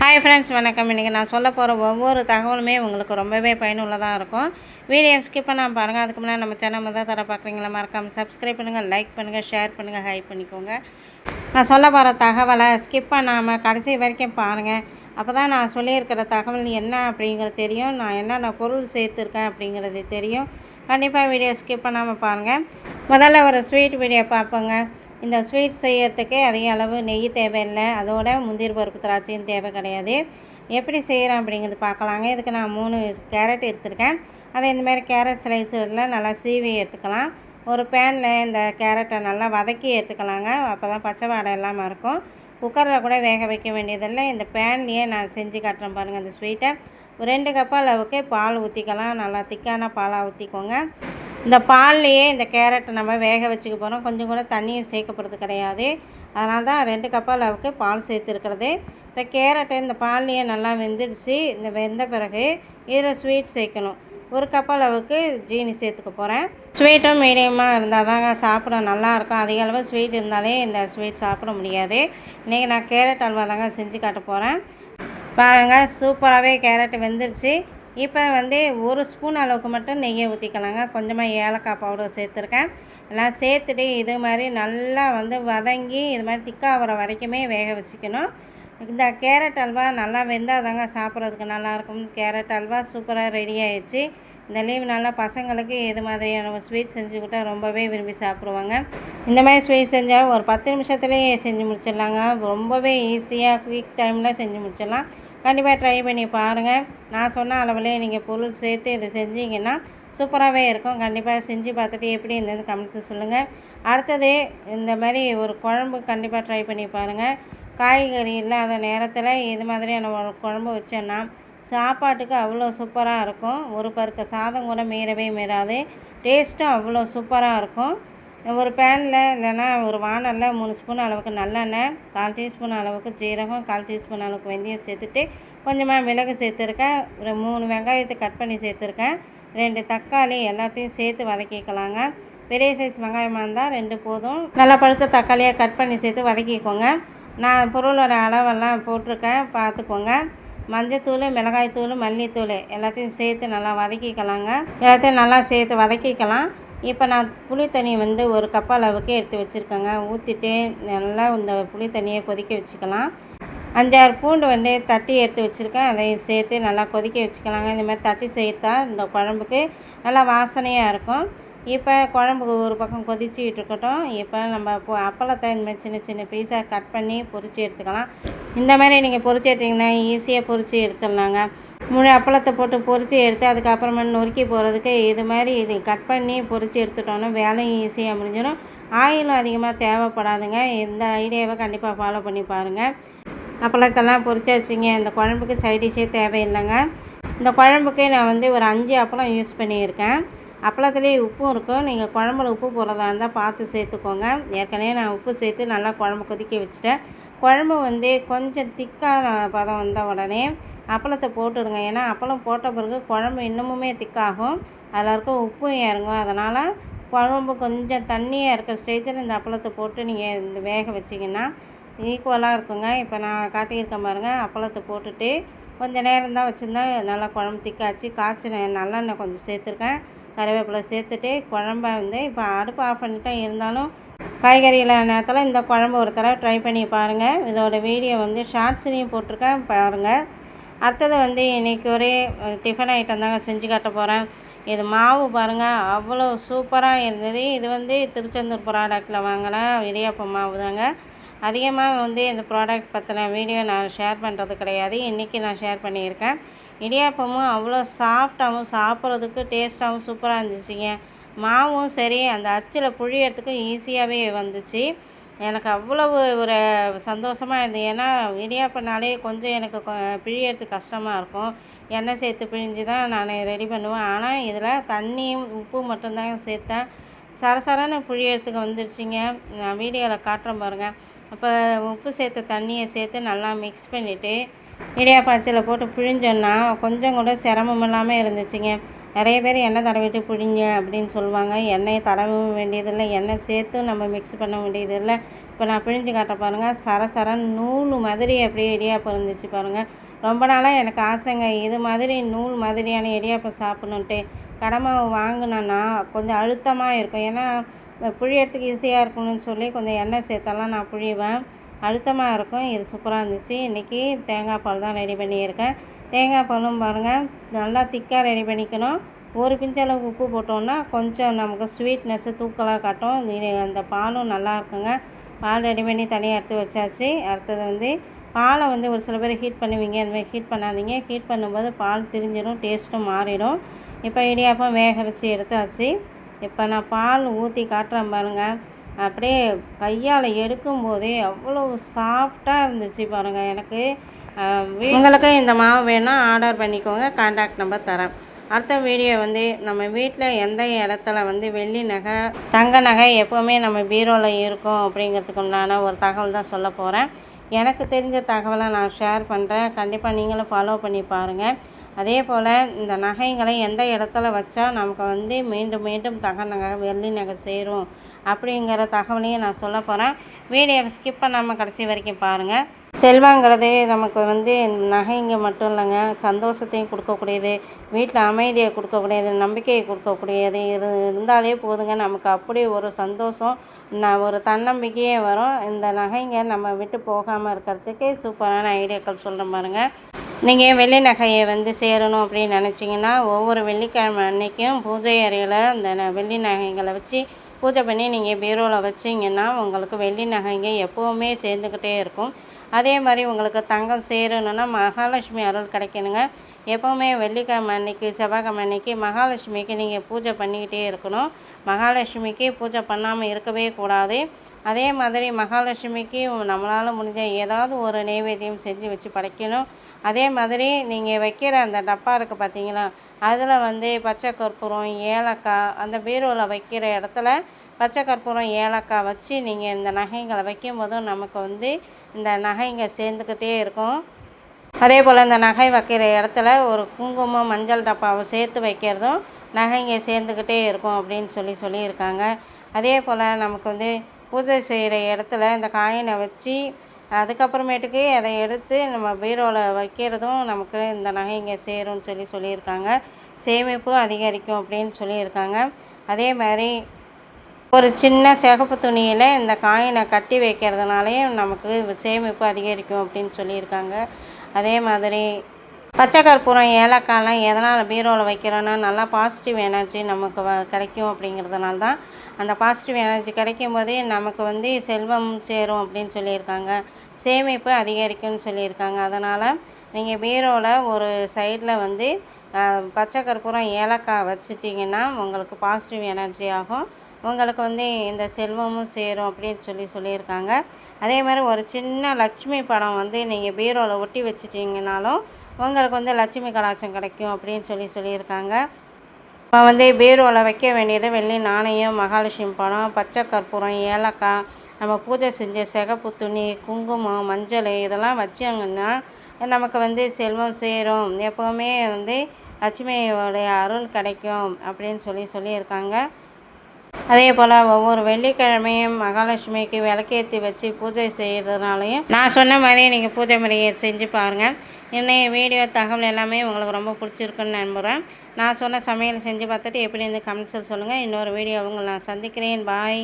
Hi friends, வணக்கம். இன்றைக்கி நான் சொல்ல போகிற ஒவ்வொரு தகவலுமே உங்களுக்கு ரொம்பவே பயனுள்ளதாக இருக்கும். வீடியோ ஸ்கிப் பண்ணாமல் பாருங்கள். அதுக்கு முன்னாடி நம்ம சேனல் முதல் தர பார்க்குறீங்களா, மறக்காமல் சப்ஸ்கிரைப் பண்ணுங்கள், லைக் பண்ணுங்கள், ஷேர் பண்ணுங்கள், ஹைப் பண்ணிக்கோங்க. நான் சொல்ல போகிற தகவலை ஸ்கிப் பண்ணாமல் கடைசி வரைக்கும் பாருங்கள். அப்போ தான் நான் சொல்லியிருக்கிற தகவல் என்ன அப்படிங்கிறது தெரியும், நான் என்னென்ன பொருள் சேர்த்துருக்கேன் அப்படிங்கிறது தெரியும். கண்டிப்பாக வீடியோ ஸ்கிப் பண்ணாமல் பாருங்கள். முதல்ல ஒரு ஸ்வீட் வீடியோ பார்ப்போங்க. இந்த ஸ்வீட் செய்கிறதுக்கு அதிக அளவு நெய் தேவையில்லை, அதோட முந்திரி பருப்பு திராட்சையும் தேவை கிடையாது. எப்படி செய்கிறேன் அப்படிங்கிறது பார்க்கலாங்க. இதுக்கு நான் 3 கேரட் எடுத்துருக்கேன். அதை இந்தமாதிரி கேரட் ஸ்லைஸில் நல்லா சீவி எடுத்துக்கலாம். ஒரு பேனில் இந்த கேரட்டை நல்லா வதக்கி எடுத்துக்கலாங்க. அப்போ தான் பச்சை வாடை இல்லாமல் இருக்கும். குக்கரில் கூட வேக வைக்க வேண்டியதில்லை, இந்த பேன்லேயே நான் செஞ்சு காட்டுறேன் பாருங்கள். இந்த ஸ்வீட்டை 2 கப் அளவுக்கு பால் ஊற்றிக்கலாம். நல்லா திக்கான பாலாக ஊற்றிக்கோங்க. இந்த பால்லையே இந்த கேரட்டை நம்ம வேக வச்சுக்க போகிறோம். கொஞ்சம் கூட தண்ணியும் சேர்க்க போகிறது கிடையாது. அதனால தான் 2 கப் அளவுக்கு பால் சேர்த்துருக்கிறது. இப்போ கேரட்டு இந்த பால்லையே நல்லா வெந்துடுச்சு. இந்த வெந்த பிறகு இதில் ஸ்வீட் சேர்க்கணும். 1 கப் அளவுக்கு ஜீனி சேர்த்துக்க போகிறேன். ஸ்வீட்டும் மீடியமாக இருந்தால் தாங்க சாப்பிட நல்லாயிருக்கும். அதிக அளவு ஸ்வீட் இருந்தாலே இந்த ஸ்வீட் சாப்பிட முடியாது. இன்றைக்கி நான் கேரட் அல்வா தாங்க செஞ்சு காட்ட போகிறேன். பாருங்கள், சூப்பராகவே கேரட் வெந்துடுச்சு. இப்போ 1 ஸ்பூன் அளவுக்கு மட்டும் நெய்யை ஊற்றிக்கலாங்க. கொஞ்சமாக ஏலக்காய் பவுடர் சேர்த்துருக்கேன். எல்லாம் சேர்த்துட்டு இது மாதிரி நல்லா வதங்கி இது மாதிரி திக்காகிற வரைக்குமே வேக வச்சுக்கணும். இந்த கேரட் அல்வா நல்லா வெந்தால் தாங்க சாப்பிட்றதுக்கு நல்லாயிருக்கும். கேரட் அல்வா சூப்பராக ரெடி ஆகிடுச்சு. இந்த லீவ் நல்லா பசங்களுக்கு இது மாதிரியான ஸ்வீட் செஞ்சு கொடுத்தா ரொம்பவே விரும்பி சாப்பிடுவாங்க. இந்த மாதிரி ஸ்வீட் செஞ்சால் ஒரு 10 நிமிஷத்துலேயே செஞ்சு முடிச்சிடலாங்க. ரொம்பவே ஈஸியாக குயிக் டைமில் செஞ்சு முடிச்சிடலாம். கண்டிப்பாக ட்ரை பண்ணி பாருங்கள். நான் சொன்ன அளவுலேயே நீங்கள் பொருள் சேர்த்து இதை செஞ்சீங்கன்னா சூப்பராகவே இருக்கும். கண்டிப்பாக செஞ்சு பார்த்துட்டு எப்படி இருந்தது கமெண்ட்ஸு சொல்லுங்கள். அடுத்தது இந்த மாதிரி ஒரு குழம்பு கண்டிப்பாக ட்ரை பண்ணி பாருங்கள். காய்கறி இல்லாத நேரத்தில் இது மாதிரியான ஒரு குழம்பு வச்சோன்னா சாப்பாட்டுக்கு அவ்வளோ சூப்பராக இருக்கும். ஒரு பருக்க சாதம் கூட மீறவே மீறாது. டேஸ்ட்டும் அவ்வளோ சூப்பராக இருக்கும். ஒரு பேனில் இல்லைன்னா ஒரு வானலில் 3 ஸ்பூன் அளவுக்கு நல்லெண்ணெய், 1/4 டீஸ்பூன் அளவுக்கு ஜீரகம், 1/4 டீஸ்பூன் அளவுக்கு வெந்தயம் சேர்த்துட்டு கொஞ்சமாக மிளகு சேர்த்துருக்கேன். ஒரு 3 வெங்காயத்தை கட் பண்ணி சேர்த்துருக்கேன். 2 தக்காளி எல்லாத்தையும் சேர்த்து வதக்கிக்கலாங்க. பெரிய சைஸ் வெங்காயமாக இருந்தால் 2 போதும். நல்லா பழுத்த தக்காளியாக கட் பண்ணி சேர்த்து வதக்கிக்கோங்க. நான் பொருளோட அளவெல்லாம் போட்டிருக்கேன், பார்த்துக்கோங்க. மஞ்சத்தூள், மிளகாய்த்தூள், மல்லித்தூள் எல்லாத்தையும் சேர்த்து நல்லா வதக்கிக்கலாங்க. எல்லாத்தையும் நல்லா சேர்த்து வதக்கிக்கலாம். இப்போ நான் புளி தண்ணி 1 கப் அளவுக்கு எடுத்து வச்சுருக்கேங்க. ஊற்றிட்டு நல்லா இந்த புளி தண்ணியை கொதிக்க வச்சுக்கலாம். 5-6 பூண்டு தட்டி எடுத்து வச்சுருக்கேன், அதை சேர்த்து நல்லா கொதிக்க வச்சுக்கலாங்க. இந்த மாதிரி தட்டி சேர்த்தா இந்த குழம்புக்கு நல்லா வாசனையாக இருக்கும். இப்போ குழம்புக்கு ஒரு பக்கம் கொதிச்சிக்கிட்டு இருக்கட்டும். இப்போ நம்ம அப்பளத்தை இந்த மாதிரி சின்ன சின்ன பீஸாக கட் பண்ணி பொரித்து எடுத்துக்கலாம். இந்த மாதிரி நீங்கள் பொரித்து எடுத்திங்கன்னா ஈஸியாக பொரித்து எடுத்துடலாங்க. முழு அப்பளத்தை போட்டு பொரித்து எடுத்து அதுக்கப்புறமா நொறுக்கி போகிறதுக்கு இது கட் பண்ணி பொரித்து எடுத்துட்டோன்னா வேலையும் ஈஸியாக முடிஞ்சிடும். ஆயிலும் அதிகமாக தேவைப்படாதுங்க. இந்த ஐடியாவை கண்டிப்பாக ஃபாலோ பண்ணி பாருங்கள். அப்பளத்தெல்லாம் பொரிச்சு வச்சிங்க. இந்த குழம்புக்கு சைடிஷ்ஷே தேவையில்லைங்க. இந்த குழம்புக்கு நான் ஒரு 5 அப்பளம் யூஸ் பண்ணியிருக்கேன். அப்பளத்துலேயே உப்பும் இருக்கும். நீங்கள் குழம்புல உப்பு போடுறதா இருந்தால் பார்த்து சேர்த்துக்கோங்க. ஏற்கனவே நான் உப்பு சேர்த்து நல்லா குழம்பு கொதிக்க வச்சுட்டேன். குழம்பு கொஞ்சம் திக்கான பதம் வந்த உடனே அப்பளத்தை போட்டுடுங்க. ஏன்னா அப்பளம் போட்ட பிறகு குழம்பு இன்னமுமே திக்காகும், அதில் இருக்க உப்பும் இறங்கும். அதனால் குழம்பு கொஞ்சம் தண்ணியாக இருக்கிற ஸ்டேஜில் இந்த அப்பளத்தை போட்டு நீங்கள் இந்த வேக வச்சிங்கன்னா ஈக்குவலாக இருக்குங்க. இப்போ நான் காட்டியிருக்கேன் பாருங்கள். அப்பளத்தை போட்டுட்டு கொஞ்சம் நேரம் தான் வச்சுருந்தா நல்லா குழம்பு திக்காச்சு. காய்ச்சின நல்லெண்ணெய் கொஞ்சம் சேர்த்துருக்கேன், கருவேப்பிலை சேர்த்துட்டு குழம்ப இப்போ அடுப்பு ஆஃப் பண்ணிட்டேன். இருந்தாலும் காய்கறி இல்லாத நேரத்தில் இந்த குழம்பு ஒரு தடவை ட்ரை பண்ணி பாருங்கள். இதோட வீடியோ ஷார்ட்ஸ்லேயும் போட்டிருக்கேன், பாருங்கள். அடுத்தது இன்றைக்கி ஒரே டிஃபன் ஐட்டம் தாங்க செஞ்சு காட்ட போகிறேன். இது மாவு பாருங்கள், அவ்வளோ சூப்பராக இருந்தது. இது திருச்செந்தூர் ப்ராடக்டில் வாங்கின இடியாப்பம் மாவு தாங்க. அதிகமாக இந்த ப்ராடக்ட் பற்றின வீடியோ நான் ஷேர் பண்ணுறது கிடையாது. இன்றைக்கி நான் ஷேர் பண்ணியிருக்கேன். இடியாப்பமும் அவ்வளோ சாஃப்டாகவும் சாப்பிட்றதுக்கு டேஸ்ட்டாகவும் சூப்பராக இருந்துச்சுங்க. மாவும் சரி, அந்த அச்சில் புழியறதுக்கு ஈஸியாகவே வந்துச்சு. எனக்கு அவ்வளவு ஒரு சந்தோஷமாக இருந்தது. ஏன்னா இடியாப்பம்னாலே கொஞ்சம் எனக்கு பிழியறதுக்கு கஷ்டமாக இருக்கும். எண்ணெய் சேர்த்து பிழிஞ்சு தான் நான் ரெடி பண்ணுவேன். ஆனால் இதில் தண்ணியும் உப்பு மட்டும்தாங்க சேர்த்தேன். சரசரன்னு புழியறதுக்கு வந்துடுச்சிங்க. நான் வீடியோவில் காட்டுறேன் பாருங்கள். அப்போ உப்பு சேர்த்த தண்ணியை சேர்த்து நல்லா மிக்ஸ் பண்ணிவிட்டு இடியாப்பம் அச்சில் போட்டு பிழிஞ்சோன்னா கொஞ்சம் கூட சிரமம் இல்லாமல் இருந்துச்சுங்க. நிறைய பேர் எண்ணெய் தடவிட்டு பிழிங்க அப்படின்னு சொல்லுவாங்க. எண்ணெயை தடவ வேண்டியதில்லை, எண்ணெய் சேர்த்தும் நம்ம மிக்ஸ் பண்ண வேண்டியதில்லை. இப்போ நான் பிழிஞ்சு காட்ட பாருங்கள். சரசரன்னு நூல் மாதிரி அப்படியே இடியாப்பம் இருந்துச்சு பாருங்கள். ரொம்ப நாளாக எனக்கு ஆசைங்க, இது மாதிரி நூல் மாதிரியான இடியாப்பம் சாப்பிட்ணுன்ட்டு. கடை மாவு வாங்கினேன்னா கொஞ்சம் அழுத்தமாக இருக்கும். ஏன்னா புழியறதுக்கு ஈஸியாக இருக்கணும்னு சொல்லி கொஞ்சம் எண்ணெய் சேர்த்தெல்லாம் நான் புழிவேன். அழுத்தமாக இருக்கும். இது சூப்பராக இருந்துச்சு. இன்றைக்கி தேங்காய் பால் தான் ரெடி பண்ணியிருக்கேன். தேங்காய் பாலும் பாருங்கள் நல்லா திக்காக ரெடி பண்ணிக்கணும். ஒரு பிஞ்சளவு உப்பு போட்டோன்னா கொஞ்சம் நமக்கு ஸ்வீட்னஸ்ஸு தூக்கலாக காட்டும். அந்த பாலும் நல்லா இருக்குங்க. பால் ரெடி பண்ணி தனியாக எடுத்து வச்சாச்சு. அடுத்தது வந்து பாலை வந்து ஒரு சில பேர் ஹீட் பண்ணுவீங்க, அதுமாதிரி ஹீட் பண்ணாதீங்க. ஹீட் பண்ணும்போது பால் திரிஞ்சிடும், டேஸ்ட்டும் மாறிடும். இப்போ இடியாப்பம் வேக வச்சு எடுத்தாச்சு. இப்போ நான் பால் ஊற்றி காட்டுறேன் பாருங்கள். அப்படியே கையால் எடுக்கும்போதே அவ்வளோ சாஃப்டாக இருந்துச்சு பாருங்கள். எனக்கு உங்களுக்கு இந்த மாவு வேணால் ஆர்டர் பண்ணிக்கோங்க, கான்டாக்ட் நம்பர் தரேன். அடுத்த வீடியோ வந்து நம்ம வீட்டில் எந்த இடத்துல வந்து வெள்ளி நகை தங்க நகை எப்போவுமே நம்ம பீரோவில் இருக்கும் அப்படிங்கிறதுக்கு உண்டான ஒரு தகவல் தான் சொல்ல போகிறேன். எனக்கு தெரிஞ்ச தகவலை நான் ஷேர் பண்ணுறேன். கண்டிப்பாக நீங்களும் ஃபாலோ பண்ணி பாருங்கள். அதே போல் இந்த நகைகளை எந்த இடத்துல வச்சா நமக்கு வந்து மீண்டும் மீண்டும் தங்க நகை வெள்ளி நகை சேரும் அப்படிங்கிற தகவலையும் நான் சொல்ல போகிறேன். வீடியோவை ஸ்கிப் பண்ணாமல் கடைசி வரைக்கும் பாருங்கள். செல்வங்கிறது நமக்கு வந்து நகைங்க மட்டும் இல்லைங்க, சந்தோஷத்தையும் கொடுக்கக்கூடியது, வீட்டில் அமைதியை கொடுக்கக்கூடியது, நம்பிக்கையை கொடுக்கக்கூடியது. இது இருந்தாலே போதுங்க, நமக்கு அப்படி ஒரு சந்தோஷம், ஒரு தன்னம்பிக்கையே வரும். இந்த நகைங்க நம்ம விட்டு போகாமல் இருக்கிறதுக்கு சூப்பரான ஐடியாக்கள் சொல்கிறேன் பாருங்கள். நீங்கள் வெள்ளி நகையை வந்து சேரணும் அப்படின்னு நினச்சிங்கன்னா ஒவ்வொரு வெள்ளிக்கிழமை அன்றைக்கும் பூஜை அறையில் அந்த வெள்ளி நகைகளை வச்சு பூஜை பண்ணி நீங்கள் பீரோவில் வச்சிங்கன்னா உங்களுக்கு வெள்ளி நகைங்க எப்போவுமே சேர்ந்துக்கிட்டே இருக்கும். அதே மாதிரி உங்களுக்கு தங்கம் சேரணுன்னா மகாலட்சுமி அருள் கிடைக்கணுங்க. எப்போவுமே வெள்ளிக்கிழமை அன்றைக்கி செவ்வாய்க்கிழமை அன்றைக்கி மகாலட்சுமிக்கு நீங்கள் பூஜை பண்ணிக்கிட்டே இருக்கணும். மகாலட்சுமிக்கு பூஜை பண்ணாமல் இருக்கவே கூடாது. அதே மாதிரி மகாலட்சுமிக்கு நம்மளால் முடிஞ்ச ஏதாவது ஒரு நைவேத்தியம் செஞ்சு வச்சு படைக்கணும். அதே மாதிரி நீங்கள் வைக்கிற அந்த டப்பா இருக்குது பார்த்தீங்களா, அதில் வந்து பச்சை கற்பூரம், ஏலக்காய், அந்த பீரோவில் வைக்கிற இடத்துல பச்சை கற்பூரம், ஏலக்காய் வச்சு நீங்கள் இந்த நகைங்களை வைக்கும்போதும் நமக்கு வந்து இந்த நகைங்க சேர்ந்துக்கிட்டே இருக்கும். அதே போல் இந்த நகை வைக்கிற இடத்துல ஒரு குங்குமம், மஞ்சள் டப்பாவை சேர்த்து வைக்கிறதும் நகைங்க சேர்ந்துக்கிட்டே இருக்கும் அப்படின்னு சொல்லியிருக்காங்க. அதே போல் நமக்கு வந்து பூஜை செய்கிற இடத்துல இந்த காயினை வச்சு அதுக்கப்புறமேட்டுக்கு அதை எடுத்து நம்ம பீரோவில் வைக்கிறதும் நமக்கு இந்த நகைங்க சேரும்னு சொல்லியிருக்காங்க. சேமிப்பு அதிகரிக்கும் அப்படின்னு சொல்லியிருக்காங்க. அதே மாதிரி ஒரு சின்ன சிகப்பு துணியில் இந்த காயினை கட்டி வைக்கிறதுனாலையும் நமக்கு சேமிப்பு அதிகரிக்கும் அப்படின்னு சொல்லியிருக்காங்க. அதே மாதிரி பச்சை கற்பூரம், ஏலக்காய்லாம் எதனால் பீரோவில் வைக்கிறோன்னா நல்லா பாசிட்டிவ் எனர்ஜி நமக்கு கிடைக்கும் அப்படிங்கிறதுனால தான். அந்த பாசிட்டிவ் எனர்ஜி கிடைக்கும் போதே நமக்கு வந்து செல்வம் சேரும் அப்படின்னு சொல்லியிருக்காங்க. சேமிப்பு அதிகரிக்கும்னு சொல்லியிருக்காங்க. அதனால் நீங்கள் பீரோவில் ஒரு சைடில் வந்து பச்சை கற்பூரம், ஏலக்காய் வச்சுட்டிங்கன்னா உங்களுக்கு பாசிட்டிவ் எனர்ஜி ஆகும். உங்களுக்கு வந்து இந்த செல்வமும் சேரும் அப்படின்னு சொல்லியிருக்காங்க. அதே மாதிரி ஒரு சின்ன லட்சுமி படம் வந்து நீங்கள் பீரோவில் ஒட்டி வச்சிட்டிங்கனாலும் உங்களுக்கு வந்து லட்சுமி கடாட்சம் கிடைக்கும் அப்படின்னு சொல்லியிருக்காங்க. இப்போ வந்து பீரோவில் வைக்க வேண்டியது வெள்ளி நாணயம், மகாலட்சுமி படம், பச்சை கற்பூரம், ஏலக்காய், நம்ம பூஜை செஞ்ச சிகப்பு துணி, குங்குமம், மஞ்சள் இதெல்லாம் வச்சாங்கன்னா நமக்கு வந்து செல்வம் சேரும், எப்போவுமே வந்து லட்சுமியோடைய அருள் கிடைக்கும் அப்படின்னு சொல்லியிருக்காங்க. அதே போல் ஒவ்வொரு வெள்ளிக்கிழமையும் மகாலட்சுமிக்கு விளக்கேற்றி வச்சு பூஜை செய்கிறதுனாலையும் நான் சொன்ன மாதிரி நீங்கள் பூஜை முறையை செஞ்சு பாருங்கள். இன்னைய வீடியோ தகவல் எல்லாமே உங்களுக்கு ரொம்ப பிடிச்சிருக்குன்னு நம்புகிறேன். நான் சொன்ன சமையல் செஞ்சு பார்த்துட்டு எப்படி இருந்து கமெண்ட்ஸில் சொல்லுங்கள். இன்னொரு வீடியோ உங்களை நான் சந்திக்கிறேன். பாய்.